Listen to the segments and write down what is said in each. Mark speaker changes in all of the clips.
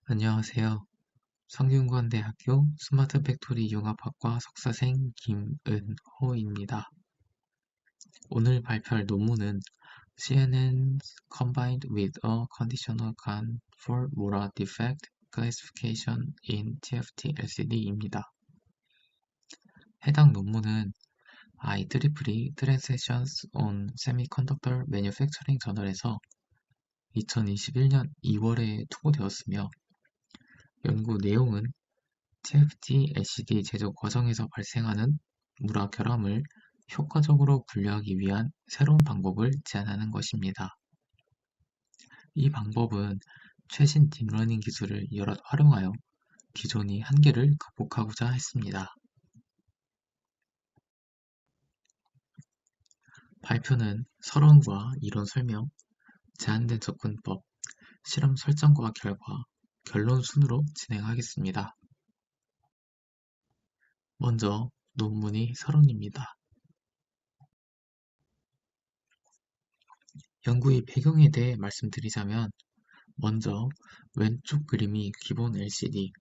Speaker 1: 안녕하세요. 성균관대학교 스마트 팩토리 융합학과 석사생 김은호입니다. 오늘 발표할 논문은 CNN combined with a conditional GAN for Mora defect classification in TFT LCD입니다. 해당 논문은 IEEE Transactions on Semiconductor Manufacturing 저널에서 2021년 2월에 투고되었으며 연구 내용은 TFT LCD 제조 과정에서 발생하는 물화 결함을 효과적으로 분류하기 위한 새로운 방법을 제안하는 것입니다. 이 방법은 최신 딥러닝 기술을 여럿 활용하여 기존의 한계를 극복하고자 했습니다. 발표는 서론과 이론 설명, 제한된 접근법, 실험 설정과 결과, 결론 순으로 진행하겠습니다. 먼저 논문의 서론입니다. 연구의 배경에 대해 말씀드리자면 먼저 왼쪽 그림이 기본 LCD,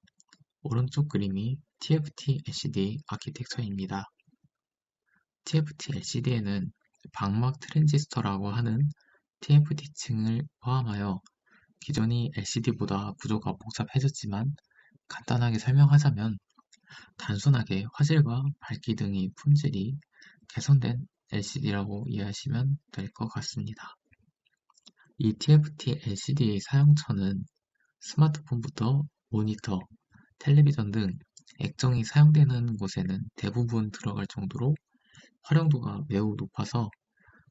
Speaker 1: 오른쪽 그림이 TFT LCD 아키텍처입니다. TFT LCD에는 방막 트랜지스터라고 하는 TFT층을 포함하여 기존의 LCD보다 구조가 복잡해졌지만 간단하게 설명하자면 단순하게 화질과 밝기 등의 품질이 개선된 LCD라고 이해하시면 될 것 같습니다. 이 TFT LCD의 사용처는 스마트폰부터 모니터, 텔레비전 등 액정이 사용되는 곳에는 대부분 들어갈 정도로 활용도가 매우 높아서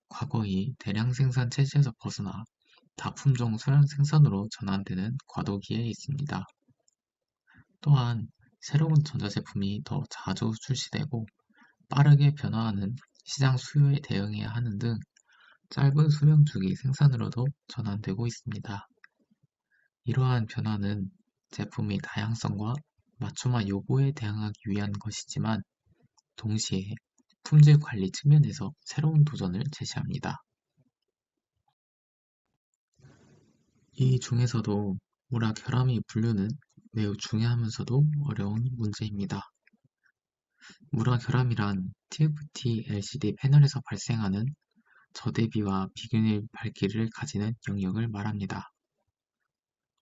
Speaker 1: 과거의 대량 생산 체제에서 벗어나 다품종 소량 생산으로 전환되는 과도기에 있습니다. 또한 새로운 전자제품이 더 자주 출시되고 빠르게 변화하는 시장 수요에 대응해야 하는 등 짧은 수명 주기 생산으로도 전환되고 있습니다. 이러한 변화는 제품의 다양성과 맞춤화 요구에 대응하기 위한 것이지만 동시에 품질 관리 측면에서 새로운 도전을 제시합니다. 이 중에서도 물화 결함의 분류는 매우 중요하면서도 어려운 문제입니다. 물화 결함이란 TFT LCD 패널에서 발생하는 저대비와 비균일 밝기를 가지는 영역을 말합니다.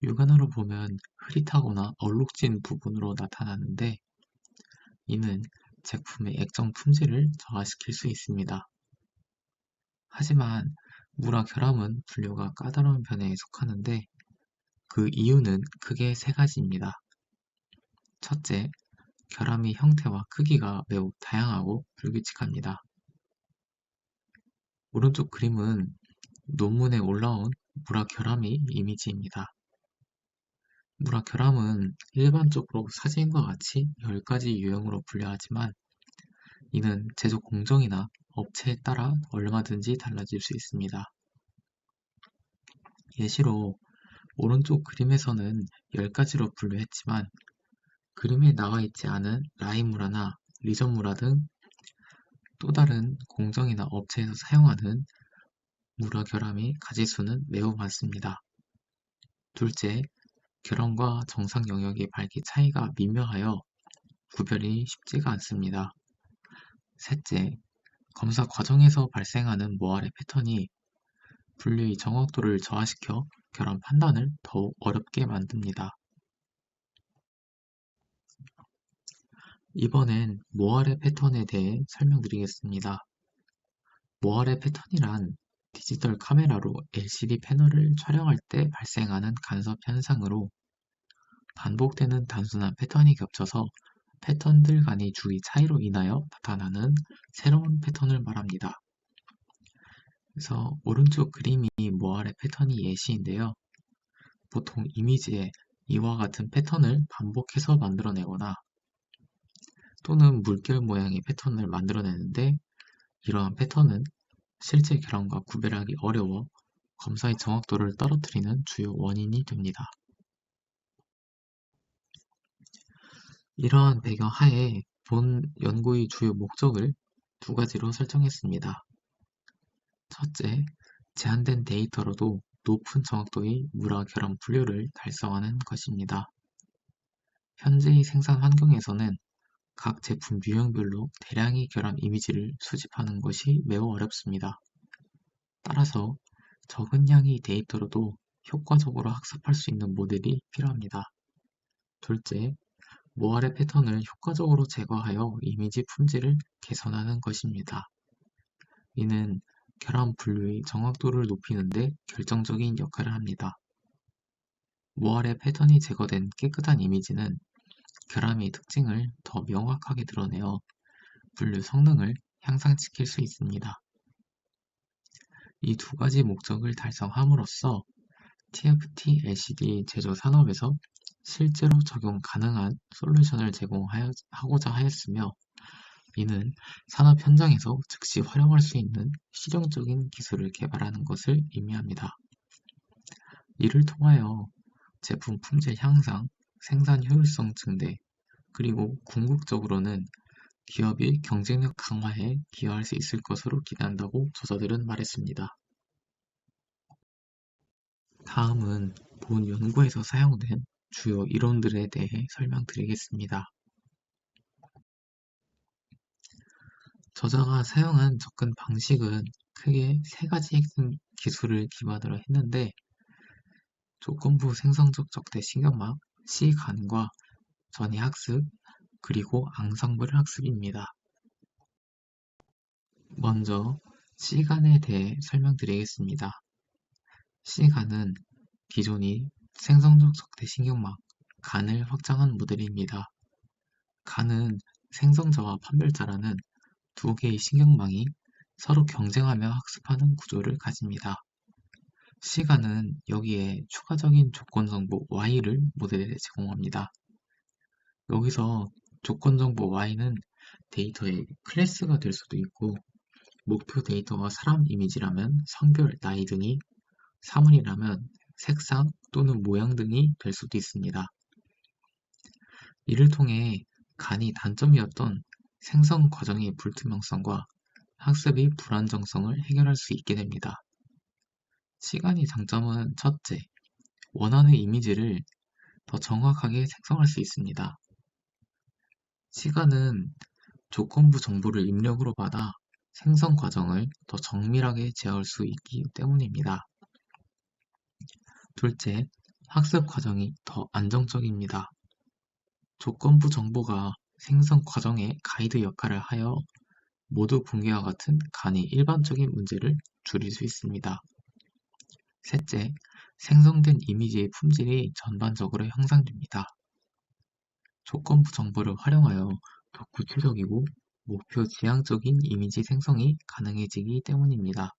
Speaker 1: 육안으로 보면 흐릿하거나 얼룩진 부분으로 나타나는데 이는 제품의 액정 품질을 저하시킬 수 있습니다. 하지만 물화 결함은 분류가 까다로운 편에 속하는데 그 이유는 크게 세 가지입니다. 첫째, 결함의 형태와 크기가 매우 다양하고 불규칙합니다. 오른쪽 그림은 논문에 올라온 물화 결함의 이미지입니다. 물화 결함은 일반적으로 사진과 같이 10가지 유형으로 분류하지만 이는 제조 공정이나 업체에 따라 얼마든지 달라질 수 있습니다. 예시로 오른쪽 그림에서는 10가지로 분류했지만 그림에 나와 있지 않은 라인물화나 리전물화 등 또 다른 공정이나 업체에서 사용하는 물화 결함의 가지수는 매우 많습니다. 둘째, 결함과 정상 영역의 밝기 차이가 미묘하여 구별이 쉽지가 않습니다. 셋째, 검사 과정에서 발생하는 모알의 패턴이 분류의 정확도를 저하시켜 결함 판단을 더욱 어렵게 만듭니다. 이번엔 모알의 패턴에 대해 설명드리겠습니다. 모알의 패턴이란 디지털 카메라로 LCD 패널을 촬영할 때 발생하는 간섭 현상으로 반복되는 단순한 패턴이 겹쳐서 패턴들 간의 주기 차이로 인하여 나타나는 새로운 패턴을 말합니다. 그래서 오른쪽 그림이 모알의 패턴이 예시인데요. 보통 이미지에 이와 같은 패턴을 반복해서 만들어내거나 또는 물결 모양의 패턴을 만들어내는데 이러한 패턴은 실제 결함과 구별하기 어려워 검사의 정확도를 떨어뜨리는 주요 원인이 됩니다. 이러한 배경 하에 본 연구의 주요 목적을 두 가지로 설정했습니다. 첫째, 제한된 데이터로도 높은 정확도의 물화 결합 분류를 달성하는 것입니다. 현재의 생산 환경에서는 각 제품 유형별로 대량의 결합 이미지를 수집하는 것이 매우 어렵습니다. 따라서 적은 양의 데이터로도 효과적으로 학습할 수 있는 모델이 필요합니다. 둘째, 모아의 패턴을 효과적으로 제거하여 이미지 품질을 개선하는 것입니다. 이는 결합 분류의 정확도를 높이는 데 결정적인 역할을 합니다. 모아의 패턴이 제거된 깨끗한 이미지는 결함의 특징을 더 명확하게 드러내어 분류 성능을 향상시킬 수 있습니다. 이 두 가지 목적을 달성함으로써 TFT-LCD 제조 산업에서 실제로 적용 가능한 솔루션을 제공하고자 하였으며, 이는 산업 현장에서 즉시 활용할 수 있는 실용적인 기술을 개발하는 것을 의미합니다. 이를 통하여 제품 품질 향상, 생산 효율성 증대, 그리고 궁극적으로는 기업의 경쟁력 강화에 기여할 수 있을 것으로 기대한다고 저자들은 말했습니다. 다음은 본 연구에서 사용된 주요 이론들에 대해 설명드리겠습니다. 저자가 사용한 접근 방식은 크게 세 가지 핵심 기술을 기반으로 했는데, 조건부 생성적 적대 신경막, 시간과 전이학습, 그리고 앙상블 학습입니다. 먼저 시간에 대해 설명드리겠습니다. 시간은 기존이 생성적 적대 신경막, 간을 확장한 모델입니다. 간은 생성자와 판별자라는 두 개의 신경망이 서로 경쟁하며 학습하는 구조를 가집니다. 시간은 여기에 추가적인 조건 정보 Y를 모델에 제공합니다. 여기서 조건 정보 Y는 데이터의 클래스가 될 수도 있고, 목표 데이터가 사람 이미지라면 성별, 나이 등이, 사물이라면 색상 또는 모양 등이 될 수도 있습니다. 이를 통해 간이 단점이었던 생성 과정의 불투명성과 학습의 불안정성을 해결할 수 있게 됩니다. 시간의 장점은 첫째, 원하는 이미지를 더 정확하게 생성할 수 있습니다. 시간은 조건부 정보를 입력으로 받아 생성 과정을 더 정밀하게 제어할 수 있기 때문입니다. 둘째, 학습 과정이 더 안정적입니다. 조건부 정보가 생성 과정의 가이드 역할을 하여 모두 붕괴와 같은 간이 일반적인 문제를 줄일 수 있습니다. 셋째, 생성된 이미지의 품질이 전반적으로 향상됩니다. 조건부 정보를 활용하여 더 구체적이고 목표 지향적인 이미지 생성이 가능해지기 때문입니다.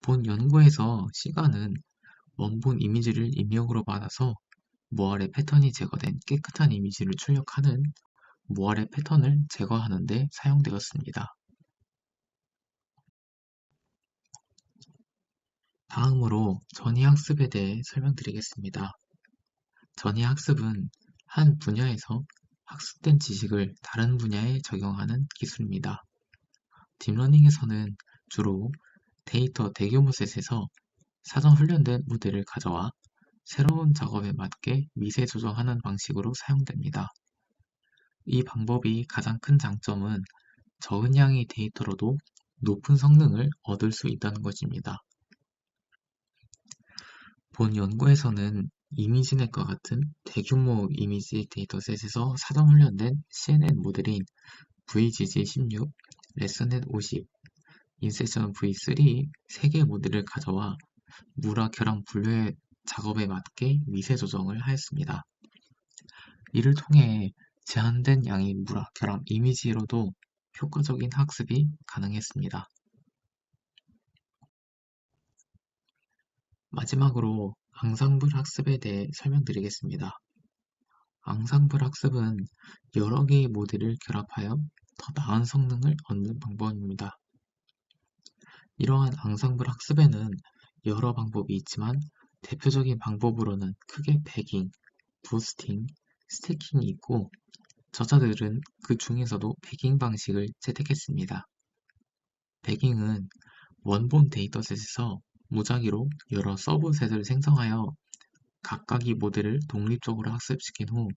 Speaker 1: 본 연구에서 시간은 원본 이미지를 입력으로 받아서 모알의 패턴이 제거된 깨끗한 이미지를 출력하는 모알의 패턴을 제거하는 데 사용되었습니다. 다음으로 전이학습에 대해 설명드리겠습니다. 전이학습은 한 분야에서 학습된 지식을 다른 분야에 적용하는 기술입니다. 딥러닝에서는 주로 데이터 대규모셋에서 사전 훈련된 모델을 가져와 새로운 작업에 맞게 미세 조정하는 방식으로 사용됩니다. 이 방법이 가장 큰 장점은 적은 양의 데이터로도 높은 성능을 얻을 수 있다는 것입니다. 본 연구에서는 이미지넷과 같은 대규모 이미지 데이터셋에서 사전 훈련된 CNN 모델인 VGG16, 레슨넷 50, 인셉션 V3 3개 모델을 가져와 물화 결합 분류의 작업에 맞게 미세 조정을 하였습니다. 이를 통해 제한된 양의 물화 결합 이미지로도 효과적인 학습이 가능했습니다. 마지막으로 앙상블 학습에 대해 설명드리겠습니다. 앙상블 학습은 여러 개의 모델을 결합하여 더 나은 성능을 얻는 방법입니다. 이러한 앙상블 학습에는 여러 방법이 있지만 대표적인 방법으로는 크게 배깅, 부스팅, 스태킹이 있고, 저자들은 그 중에서도 배깅 방식을 채택했습니다. 배깅은 원본 데이터셋에서 무작위로 여러 서브셋을 생성하여 각각의 모델을 독립적으로 학습시킨 후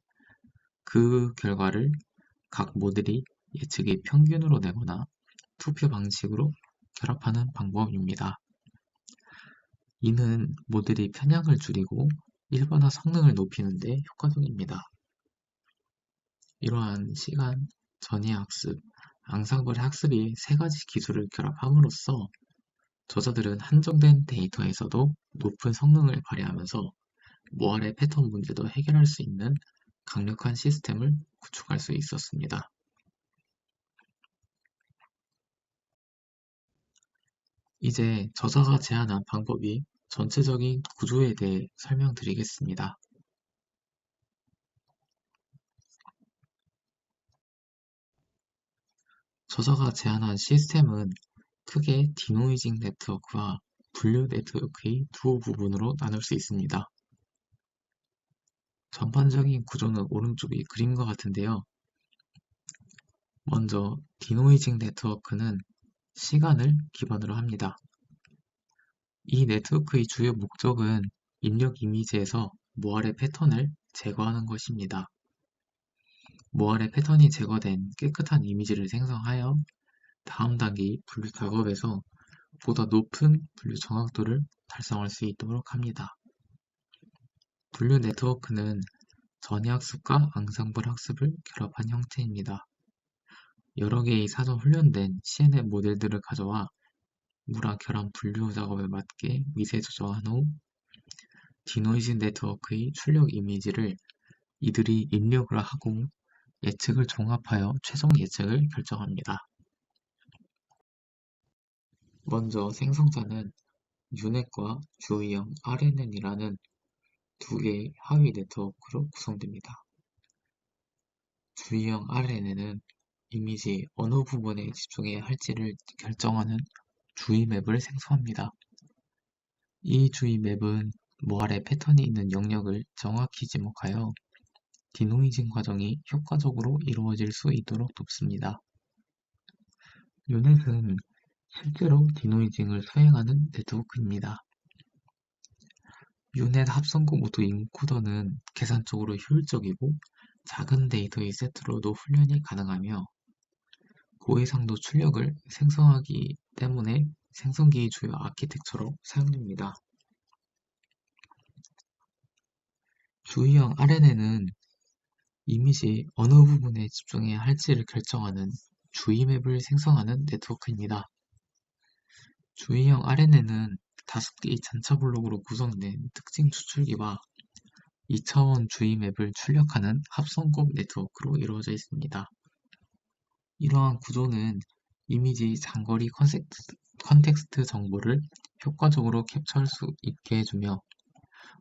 Speaker 1: 그 결과를 각 모델이 예측의 평균으로 내거나 투표 방식으로 결합하는 방법입니다. 이는 모델의 편향을 줄이고 일반화 성능을 높이는 데 효과적입니다. 이러한 시간, 전이 학습, 앙상블 학습이 세 가지 기술을 결합함으로써 저자들은 한정된 데이터에서도 높은 성능을 발휘하면서 모아의 패턴 문제도 해결할 수 있는 강력한 시스템을 구축할 수 있었습니다. 이제 저자가 제안한 방법이 전체적인 구조에 대해 설명드리겠습니다. 저자가 제안한 시스템은 크게 디노이징 네트워크와 분류 네트워크의 두 부분으로 나눌 수 있습니다. 전반적인 구조는 오른쪽의 그림과 같은데요. 먼저 디노이징 네트워크는 시간을 기반으로 합니다. 이 네트워크의 주요 목적은 입력 이미지에서 모아의 패턴을 제거하는 것입니다. 모아의 패턴이 제거된 깨끗한 이미지를 생성하여 다음 단계의 분류 작업에서 보다 높은 분류 정확도를 달성할 수 있도록 합니다. 분류 네트워크는 전이학습과 앙상블 학습을 결합한 형태입니다. 여러 개의 사전 훈련된 CNN 모델들을 가져와 무라 결합 분류 작업에 맞게 미세 조정한 후 디노이즈 네트워크의 출력 이미지를 이들이 입력을 하고 예측을 종합하여 최종 예측을 결정합니다. 먼저 생성자는 유넷과 주의형 RNN이라는 두 개의 하위 네트워크로 구성됩니다. 주의형 RNN은 이미지 어느 부분에 집중해야 할지를 결정하는 주의 맵을 생성합니다. 이 주의 맵은 모아의 패턴이 있는 영역을 정확히 지목하여 디노이징 과정이 효과적으로 이루어질 수 있도록 돕습니다. 유넷은 실제로 디노이징을 수행하는 네트워크입니다. 유넷 합성고 모드 인코더는 계산적으로 효율적이고 작은 데이터의 세트로도 훈련이 가능하며 고해상도 출력을 생성하기 때문에 생성기의 주요 아키텍처로 사용됩니다. 주의형 RNN은 이미지 어느 부분에 집중해야 할지를 결정하는 주의 맵을 생성하는 네트워크입니다. 주의형 RNN은 5개의 잔차 블록으로 구성된 특징 추출기와 2차원 주의 맵을 출력하는 합성곱 네트워크로 이루어져 있습니다. 이러한 구조는 이미지 장거리 컨텍스트 정보를 효과적으로 캡처할 수 있게 해주며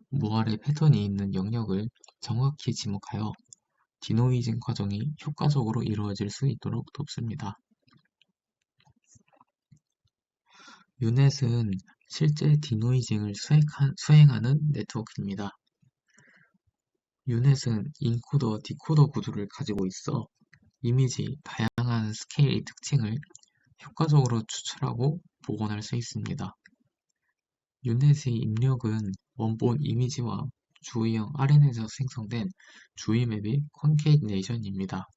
Speaker 1: 모아의 패턴이 있는 영역을 정확히 지목하여 디노이징 과정이 효과적으로 이루어질 수 있도록 돕습니다. 유넷은 실제 디노이징을 수행하는 네트워크입니다. 유넷은 인코더, 디코더 구조를 가지고 있어 이미지 다양한 스케일의 특징을 효과적으로 추출하고 복원할 수 있습니다. 유넷의 입력은 원본 이미지와 주의형 RNN에서 생성된 주의 맵의 컨케이네이션입니다.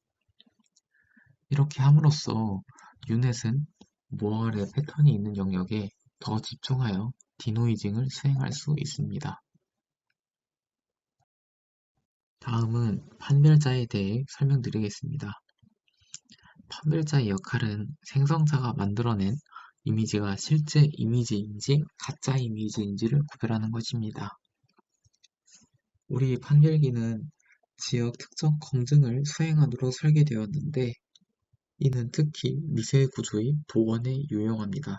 Speaker 1: 이렇게 함으로써 유넷은 모아의 패턴이 있는 영역에 더 집중하여 디노이징을 수행할 수 있습니다. 다음은 판별자에 대해 설명드리겠습니다. 판별자의 역할은 생성자가 만들어낸 이미지가 실제 이미지인지 가짜 이미지인지를 구별하는 것입니다. 우리 판별기는 지역 특정 검증을 수행하도록 설계되었는데 이는 특히 미세 구조의 복원에 유용합니다.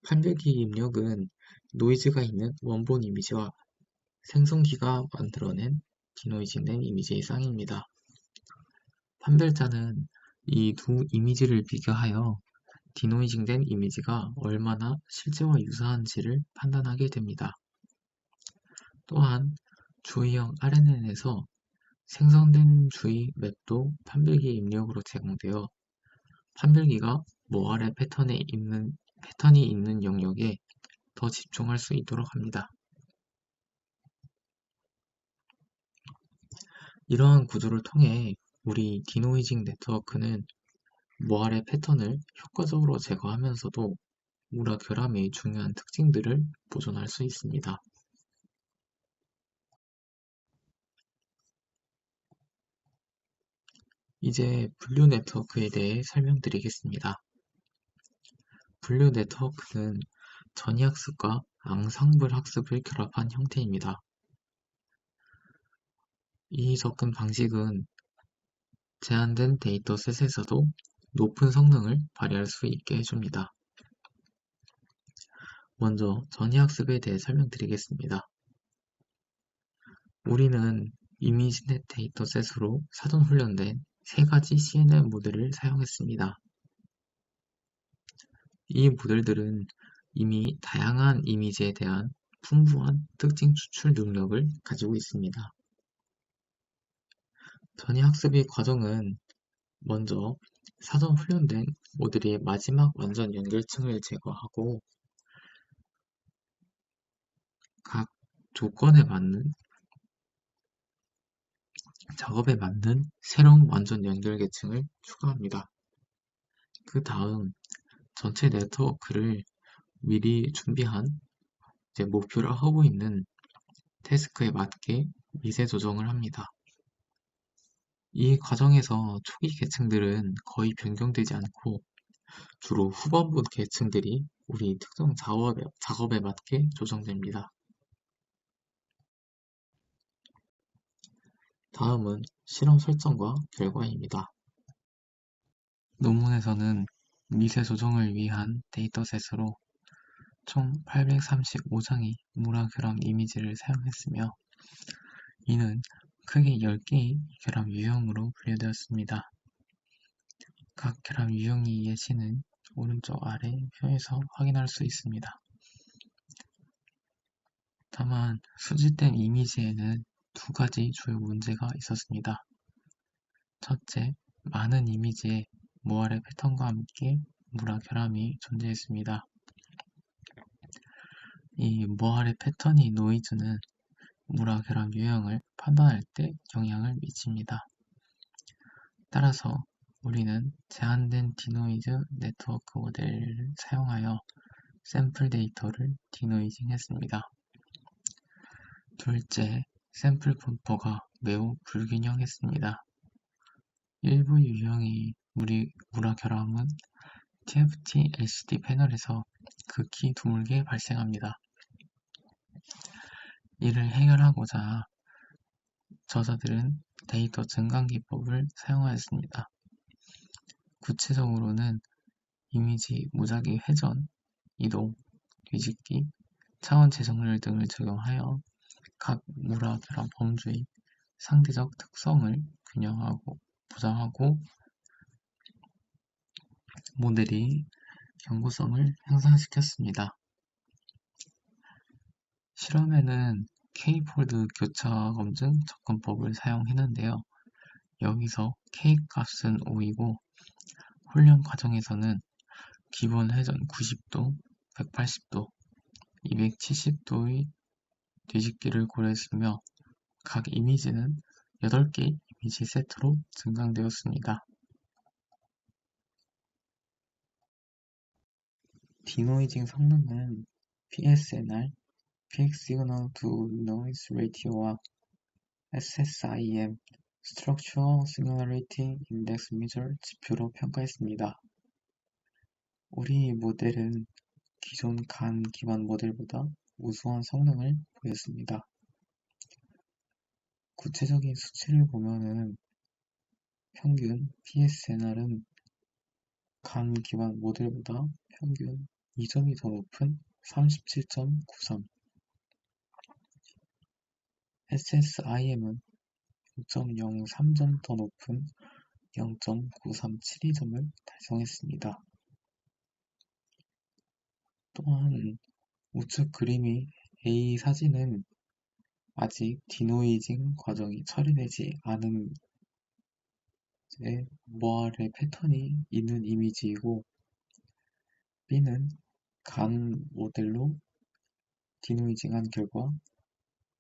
Speaker 1: 판별기 입력은 노이즈가 있는 원본 이미지와 생성기가 만들어낸 디노이징된 이미지의 쌍입니다. 판별자는 이 두 이미지를 비교하여 디노이징된 이미지가 얼마나 실제와 유사한지를 판단하게 됩니다. 또한 주의형 RNN에서 생성된 주의 맵도 판별기 입력으로 제공되어 판별기가 모아의 패턴이 있는 영역에 더 집중할 수 있도록 합니다. 이러한 구조를 통해 우리 디노이징 네트워크는 모알의 패턴을 효과적으로 제거하면서도 무라 결함의 중요한 특징들을 보존할 수 있습니다. 이제 분류 네트워크에 대해 설명드리겠습니다. 분류 네트워크는 전이학습과 앙상블 학습을 결합한 형태입니다. 이 접근 방식은 제한된 데이터셋에서도 높은 성능을 발휘할 수 있게 해줍니다. 먼저 전이학습에 대해 설명드리겠습니다. 우리는 이미지넷 데이터셋으로 사전 훈련된 3가지 CNN 모델을 사용했습니다. 이 모델들은 이미 다양한 이미지에 대한 풍부한 특징 추출 능력을 가지고 있습니다. 전이학습의 과정은 먼저 사전 훈련된 모델의 마지막 완전 연결층을 제거하고 각 조건에 맞는 작업에 맞는 새로운 완전 연결 계층을 추가합니다. 그 다음 전체 네트워크를 미리 준비한 목표를 하고 있는 태스크에 맞게 미세 조정을 합니다. 이 과정에서 초기 계층들은 거의 변경되지 않고 주로 후반부 계층들이 우리 특정 작업에 맞게 조정됩니다. 다음은 실험 설정과 결과입니다. 논문에서는 미세 조정을 위한 데이터셋으로 총 835장의 무라 결함 이미지를 사용했으며 이는 크게 10개의 결함 유형으로 분류되었습니다. 각 결함 유형의 예시는 오른쪽 아래 표에서 확인할 수 있습니다. 다만 수집된 이미지에는 2가지 주요 문제가 있었습니다. 첫째, 많은 이미지에 모알의 패턴과 함께 무라 결함이 존재했습니다. 이 모알의 패턴이 노이즈는 무라 결함 유형을 판단할 때 영향을 미칩니다. 따라서 우리는 제한된 디노이즈 네트워크 모델을 사용하여 샘플 데이터를 디노이징 했습니다. 둘째, 샘플 분포가 매우 불균형했습니다. 일부 유형의 무라 결함은 TFT LCD 패널에서 극히 드물게 발생합니다. 이를 해결하고자 저자들은 데이터 증강 기법을 사용하였습니다. 구체적으로는 이미지 무작위 회전, 이동, 뒤집기, 차원 재정렬 등을 적용하여 각 무라 결함 범주의 상대적 특성을 균형하고 보장하고 모델이 견고성을 향상시켰습니다. 실험에는 K-폴드 교차 검증 접근법을 사용했는데요. 여기서 K 값은 5이고 훈련 과정에서는 기본 회전 90도, 180도, 270도의 뒤집기를 고려했으며 각 이미지는 8개의 이미지 세트로 증강되었습니다. 디노이징 성능은 PSNR, Peak Signal to Noise Ratio와 SSIM, Structural Similarity Index Measure 지표로 평가했습니다. 우리 모델은 기존 간 기반 모델보다 우수한 성능을 보였습니다. 구체적인 수치를 보면은 평균 PSNR은 간 기반 모델보다 평균 2점이 더 높은 37.93, SSIM은 0.03점 더 높은 0.9372점을 달성했습니다. 또한 우측 그림의 A 사진은 아직 디노이징 과정이 처리되지 않은 모알의 패턴이 있는 이미지이고 B는 간 모델로 디노이징한 결과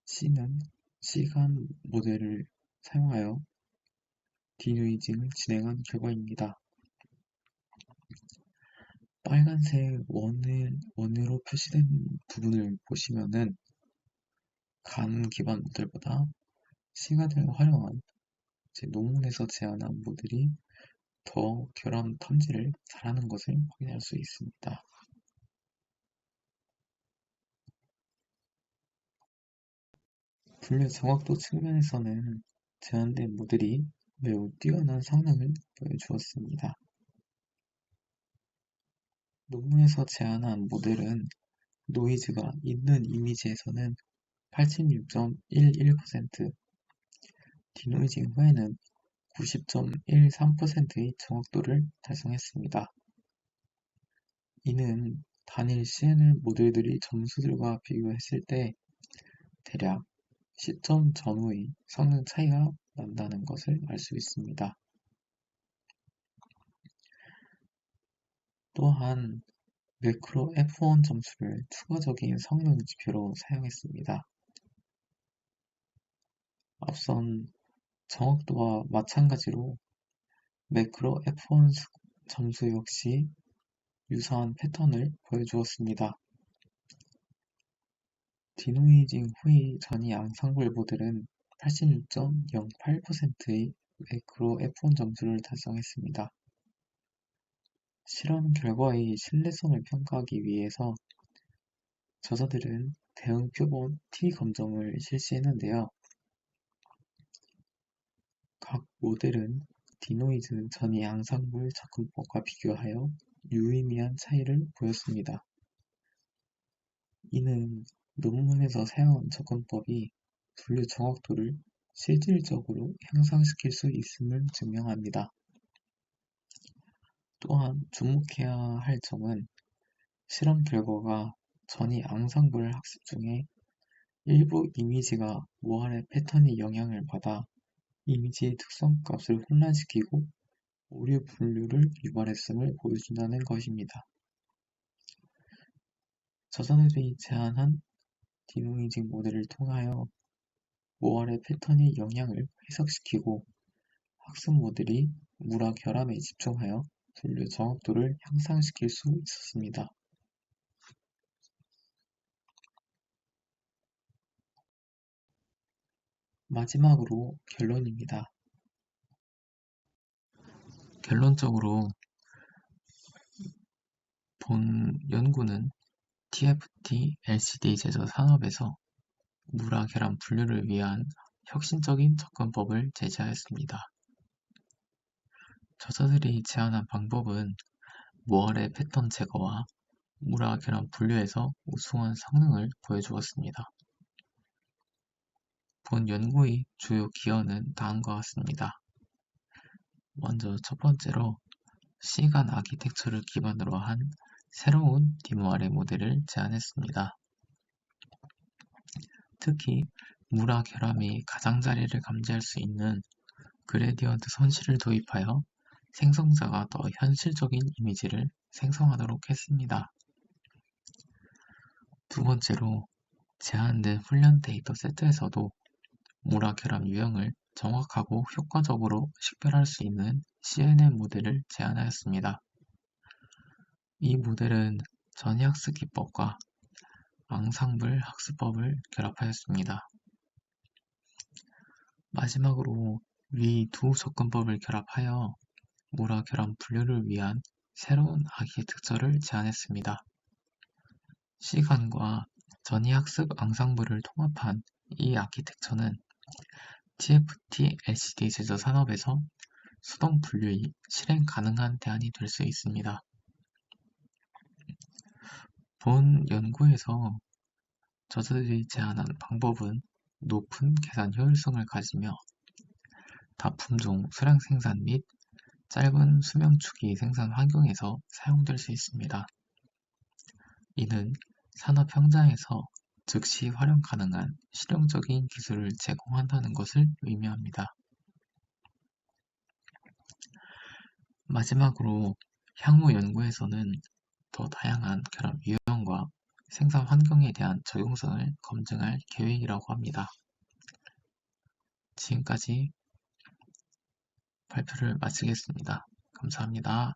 Speaker 1: C는 시간 모델을 사용하여 디노이징을 진행한 결과입니다. 빨간색 원으로 표시된 부분을 보시면은 간 기반 모델보다 시간을 활용한 논문에서 제안한 모델이 더 결함 탐지를 잘하는 것을 확인할 수 있습니다. 분류 정확도 측면에서는 제안된 모델이 매우 뛰어난 성능을 보여주었습니다. 논문에서 제안한 모델은 노이즈가 있는 이미지에서는 86.11%, 디노이징 후에는 90.13%의 정확도를 달성했습니다. 이는 단일 CNN 모델들이 점수들과 비교했을 때 대략 시점 전후의 성능 차이가 난다는 것을 알 수 있습니다. 또한 매크로 F1 점수를 추가적인 성능 지표로 사용했습니다. 앞선 정확도와 마찬가지로 매크로 F1 점수 역시 유사한 패턴을 보여주었습니다. 디노이징 후의 전이 앙상블 모델은 86.08%의 매크로 F1 점수를 달성했습니다. 실험 결과의 신뢰성을 평가하기 위해서 저자들은 대응 표본 T 검정을 실시했는데요. 각 모델은 디노이즈 전이 앙상블 접근법과 비교하여 유의미한 차이를 보였습니다. 이는 논문에서 사용한 접근법이 분류 정확도를 실질적으로 향상시킬 수 있음을 증명합니다. 또한 주목해야 할 점은 실험 결과가 전이 앙상블 학습 중에 일부 이미지가 모아의 패턴의 영향을 받아 이미지의 특성 값을 혼란시키고 오류 분류를 유발했음을 보여준다는 것입니다. 저자들이 제안한 디노이징 모델을 통하여 모아의 패턴의 영향을 해석시키고 학습 모델이 물화 결함에 집중하여 분류 정확도를 향상시킬 수 있었습니다. 마지막으로 결론입니다. 결론적으로 본 연구는 TFT LCD 제조 산업에서 물화 결함 분류를 위한 혁신적인 접근법을 제시하였습니다. 저자들이 제안한 방법은 모아의 패턴 제거와 물화 결함 분류에서 우수한 성능을 보여주었습니다. 본 연구의 주요 기여는 다음과 같습니다. 먼저 첫 번째로 시간 아키텍처를 기반으로 한 새로운 디모아레 모델을 제안했습니다. 특히 물화 결함이 가장자리를 감지할 수 있는 그레디언트 선실을 도입하여 생성자가 더 현실적인 이미지를 생성하도록 했습니다. 두 번째로 제한된 훈련 데이터 세트에서도 물화 결함 유형을 정확하고 효과적으로 식별할 수 있는 CNN 모델을 제안하였습니다. 이 모델은 전이학습 기법과 앙상블 학습법을 결합하였습니다. 마지막으로 위 두 접근법을 결합하여 물화 결함 분류를 위한 새로운 아키텍처를 제안했습니다. 시간과 전이학습 앙상블을 통합한 이 아키텍처는 TFT LCD 제조 산업에서 수동 분류이 실행 가능한 대안이 될 수 있습니다. 본 연구에서 저자들이 제안한 방법은 높은 계산 효율성을 가지며 다품종 수량 생산 및 짧은 수명 주기 생산 환경에서 사용될 수 있습니다. 이는 산업 현장에서 즉시 활용 가능한 실용적인 기술을 제공한다는 것을 의미합니다. 마지막으로 향후 연구에서는 더 다양한 결합 유형과 생산 환경에 대한 적용성을 검증할 계획이라고 합니다. 지금까지 발표를 마치겠습니다. 감사합니다.